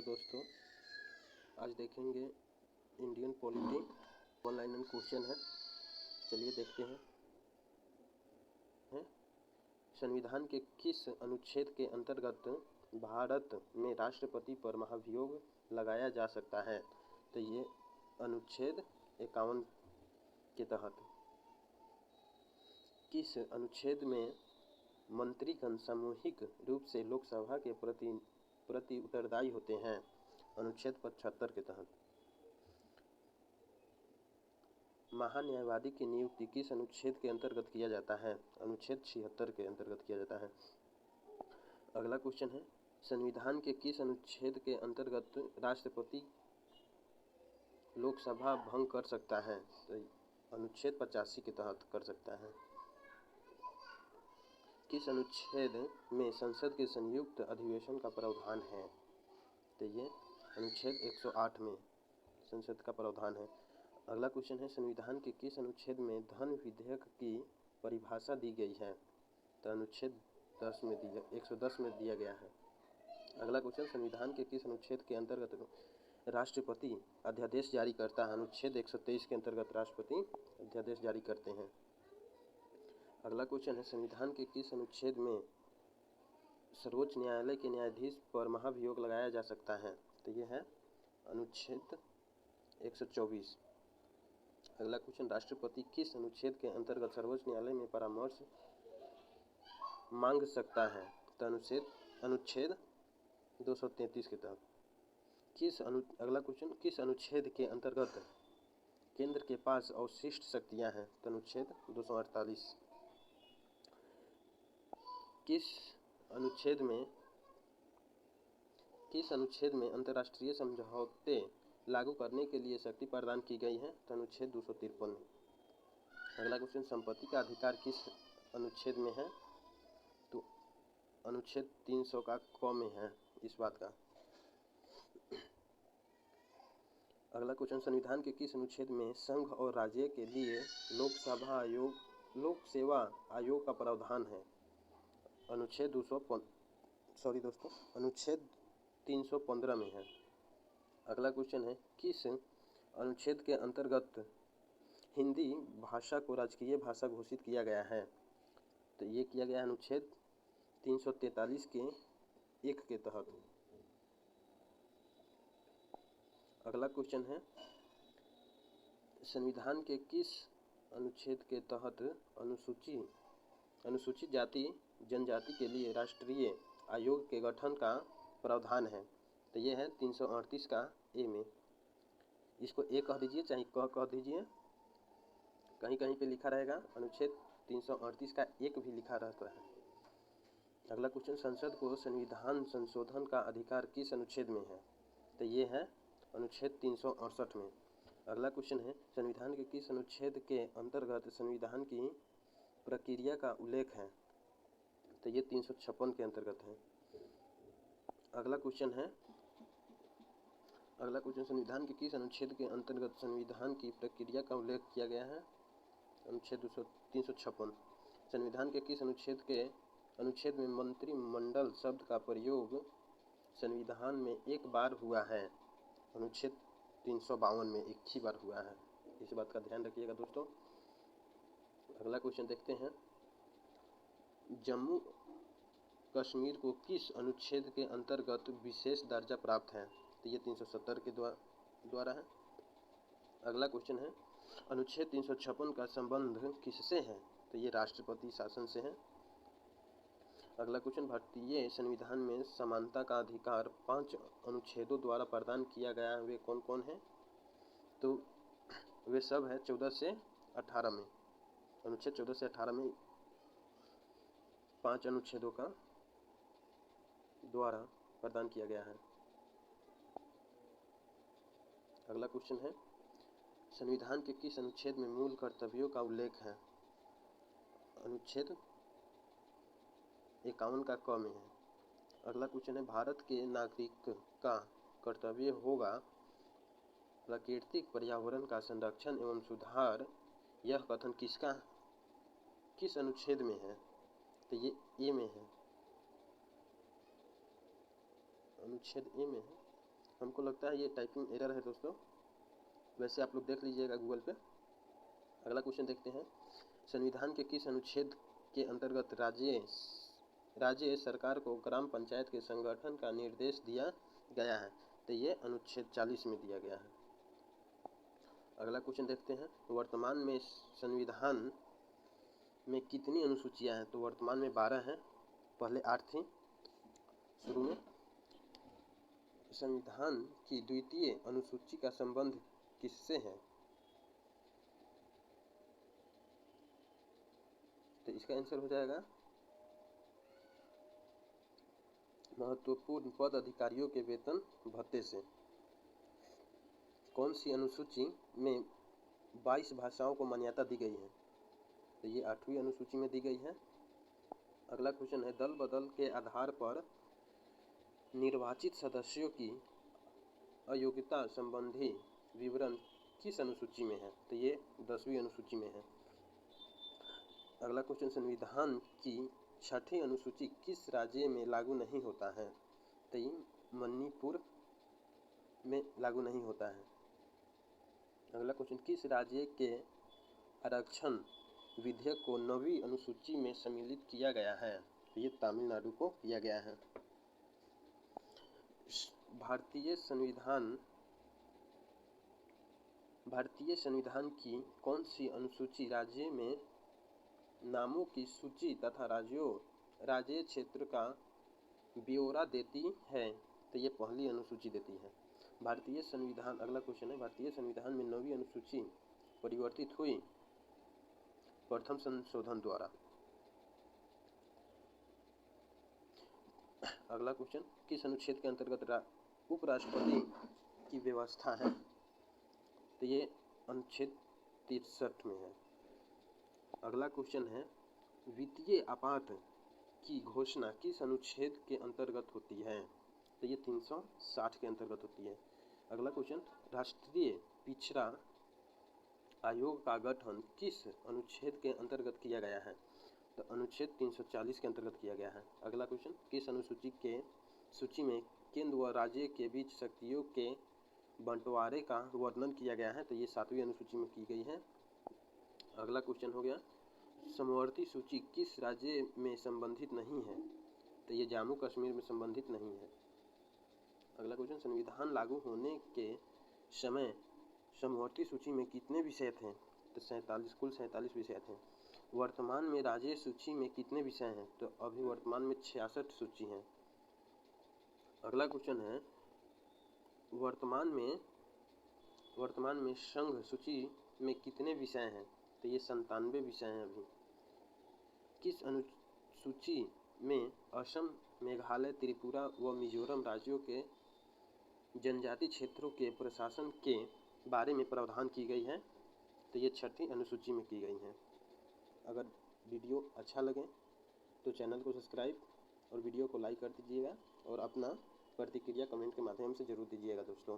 दोस्तों, आज देखेंगे इंडियन पॉलिटी ऑनलाइन क्वेश्चन है। चलिए देखते हैं। संविधान के किस अनुच्छेद के अंतर्गत भारत में राष्ट्रपति पर महाभियोग लगाया जा सकता है? तो ये अनुच्छेद 51 के तहत। किस अनुच्छेद में मंत्रीगण सामूहिक रूप से लोकसभा के प्रति उत्तरदायी होते हैं? अनुच्छेद 75 के तहत। महान्यायवादी की नियुक्ति किस अनुच्छेद के अंतर्गत किया जाता है? अनुच्छेद 76 के अंतर्गत किया जाता है। अगला क्वेश्चन है, संविधान के किस अनुच्छेद के अंतर्गत राष्ट्रपति लोकसभा भंग कर सकता है? तो अनुच्छेद 85 के तहत कर सकता है। किस अनुच्छेद में संसद के संयुक्त अधिवेशन का प्रावधान है? तो ये अनुच्छेद 108 में संसद का प्रावधान है। अगला क्वेश्चन है, संविधान के किस अनुच्छेद में धन विधेयक की परिभाषा दी गई है? तो अनुच्छेद 110 में दिया गया है। अगला क्वेश्चन, संविधान के किस अनुच्छेद के अंतर्गत राष्ट्रपति अध्यादेश जारी करता है? अनुच्छेद 123 के अंतर्गत राष्ट्रपति अध्यादेश जारी करते हैं। अगला क्वेश्चन है, संविधान के किस अनुच्छेद में सर्वोच्च न्यायालय के न्यायाधीश पर महाभियोग लगाया जा सकता है? तो ये है अनुच्छेद 124। अगला क्वेश्चन, राष्ट्रपति किस अनुच्छेद के अंतर्गत सर्वोच्च न्यायालय में परामर्श मांग सकता है? तो अनुच्छेद 233 के तहत। अगला क्वेश्चन, किस अनुच्छेद के अंतर्गत केंद्र के पास अवशिष्ट शक्तियां हैं? तो अनुच्छेद 248। किस अनुच्छेद में अंतर्राष्ट्रीय समझौते लागू करने के लिए शक्ति प्रदान की गई है? तो अनुच्छेद 253 में। अगला क्वेश्चन, संपत्ति का अधिकार किस अनुच्छेद में है? तो अनुच्छेद 300 का क में है इस बात का। अगला क्वेश्चन, संविधान के किस अनुच्छेद में संघ और राज्य के लिए लोक सेवा आयोग का प्रावधान है? अनुच्छेद 315 में है। अगला क्वेश्चन है, किस अनुच्छेद के अंतर्गत हिंदी भाषा को राजकीय भाषा घोषित किया गया है? तो ये किया गया अनुच्छेद 343 के 1 के तहत। अगला क्वेश्चन है, संविधान के किस अनुच्छेद के तहत अनुसूचित जाति जनजाति के लिए राष्ट्रीय आयोग के गठन का प्रावधान है? तो ये है 338 का ए में। इसको ए कह दीजिए चाहे कह दीजिए, कहीं कहीं पे लिखा रहेगा अनुच्छेद 338 का 1 भी लिखा रहता है। अगला क्वेश्चन, संसद को संविधान संशोधन का अधिकार किस अनुच्छेद में है? तो ये है अनुच्छेद 368 में। अगला क्वेश्चन है, संविधान के किस अनुच्छेद के अंतर्गत संविधान की प्रक्रिया का उल्लेख है? तो ये 356 के अंतर्गत है। अगला क्वेश्चन, संविधान के किस अनुच्छेद के अंतर्गत संविधान की प्रक्रिया का उल्लेख किया गया है? अनुच्छेद 356। संविधान के किस अनुच्छेद में मंत्रिमंडल शब्द का प्रयोग संविधान में एक बार हुआ है? अनुच्छेद 352 में एक ही बार हुआ है। इस बात का ध्यान रखिएगा दोस्तों। अगला क्वेश्चन देखते हैं, जम्मू कश्मीर को किस अनुच्छेद के अंतर्गत विशेष दर्जा प्राप्त है? तो ये 370 के द्वारा है। अगला क्वेश्चन है, अनुच्छेद 356 का संबंध किससे है? तो ये राष्ट्रपति शासन से है। अगला क्वेश्चन, भारतीय संविधान में समानता का अधिकार 5 अनुच्छेदों द्वारा प्रदान किया गया है, वे कौन कौन हैं? तो वे सब है 14 से 18 में। अनुच्छेद 14 से 18 में 5 अनुच्छेदों का द्वारा प्रदान किया गया है। अगला क्वेश्चन है, संविधान के किस अनुच्छेद में मूल कर्तव्यों का उल्लेख है? अनुच्छेद 51 का क में है। अगला क्वेश्चन है, भारत के नागरिक का कर्तव्य होगा प्राकृतिक पर्यावरण का संरक्षण एवं सुधार। यह कथन किस अनुच्छेद में है? तो ये ए में है, अनुच्छेद ए में है। हमको लगता है ये टाइपिंग एरर है दोस्तों, वैसे आप लोग देख लीजिएगा गूगल पे। अगला क्वेश्चन देखते हैं, संविधान के किस अनुच्छेद के अंतर्गत राज्य सरकार को ग्राम पंचायत के संगठन का निर्देश दिया गया है? तो ये अनुच्छेद 40 में दिया गया है। अगला क्वेश्चन देखते हैं, वर्तमान में संविधान में कितनी अनुसूचियां हैं? तो वर्तमान में 12 हैं, पहले 8 थी शुरू में। संविधान की द्वितीय अनुसूची का संबंध किससे है? तो इसका आंसर हो जाएगा महत्वपूर्ण पद अधिकारियों के वेतन भत्ते से। कौन सी अनुसूची में 22 भाषाओं को मान्यता दी गई है? तो ये 8वीं अनुसूची में दी गई है। अगला क्वेश्चन है, दल बदल के आधार पर निर्वाचित सदस्यों की अयोग्यता संबंधी विवरण किस अनुसूची में है? तो ये 10वीं अनुसूची में है। अगला क्वेश्चन, संविधान की 6ठी अनुसूची किस राज्य में लागू नहीं होता है? तो ये मणिपुर में लागू नहीं होता है। अगला क्वेश्चन, किस राज्य के आरक्षण विधेयक को 9वीं अनुसूची में सम्मिलित किया गया है? तो ये तमिलनाडु को किया गया है। भारतीय संविधान की कौन सी अनुसूची राज्य में नामों की सूची तथा राज्य क्षेत्र का ब्यौरा देती है? तो ये पहली अनुसूची देती है। भारतीय संविधान, अगला क्वेश्चन है, भारतीय संविधान में 9वीं अनुसूची परिवर्तित हुई प्रथम संशोधन द्वारा। अगला क्वेश्चन, किस अनुच्छेद के अंतर्गत उपराष्ट्रपति की व्यवस्था है? तो ये अनुच्छेद 63 में है। अगला क्वेश्चन है, वित्तीय आपात की घोषणा किस अनुच्छेद के अंतर्गत होती है? तो ये 360 के अंतर्गत होती है। अगला क्वेश्चन, राष्ट्रीय पिछड़ा आयोग का गठन किस अनुच्छेद के अंतर्गत किया गया है? तो अनुच्छेद 340 के अंतर्गत किया गया है। अगला क्वेश्चन, किस अनुसूची के सूची में केंद्र व राज्य के बीच शक्तियों के बंटवारे का वर्णन किया गया है? तो ये 7वीं अनुसूची में की गई है। अगला क्वेश्चन हो गया, समवर्ती सूची किस राज्य में संबंधित नहीं है? तो ये जम्मू कश्मीर में संबंधित नहीं है। अगला क्वेश्चन, संविधान लागू होने के समय समवर्ती सूची में कितने विषय थे? तो 47, कुल 47 विषय थे। वर्तमान में राज्य सूची में कितने विषय हैं? तो अभी वर्तमान में 66 सूची हैं। अगला क्वेश्चन है, वर्तमान में संघ सूची में कितने विषय हैं? तो ये 97 विषय हैं अभी। किस अनुसूची में असम, मेघालय, त्रिपुरा व मिजोरम राज्यों के जनजाति क्षेत्रों के प्रशासन के बारे में प्रावधान की गई है? तो ये 6ठी अनुसूची में की गई है। अगर वीडियो अच्छा लगे तो चैनल को सब्सक्राइब और वीडियो को लाइक कर दीजिएगा और अपना प्रतिक्रिया कमेंट के माध्यम से जरूर दीजिएगा दोस्तों।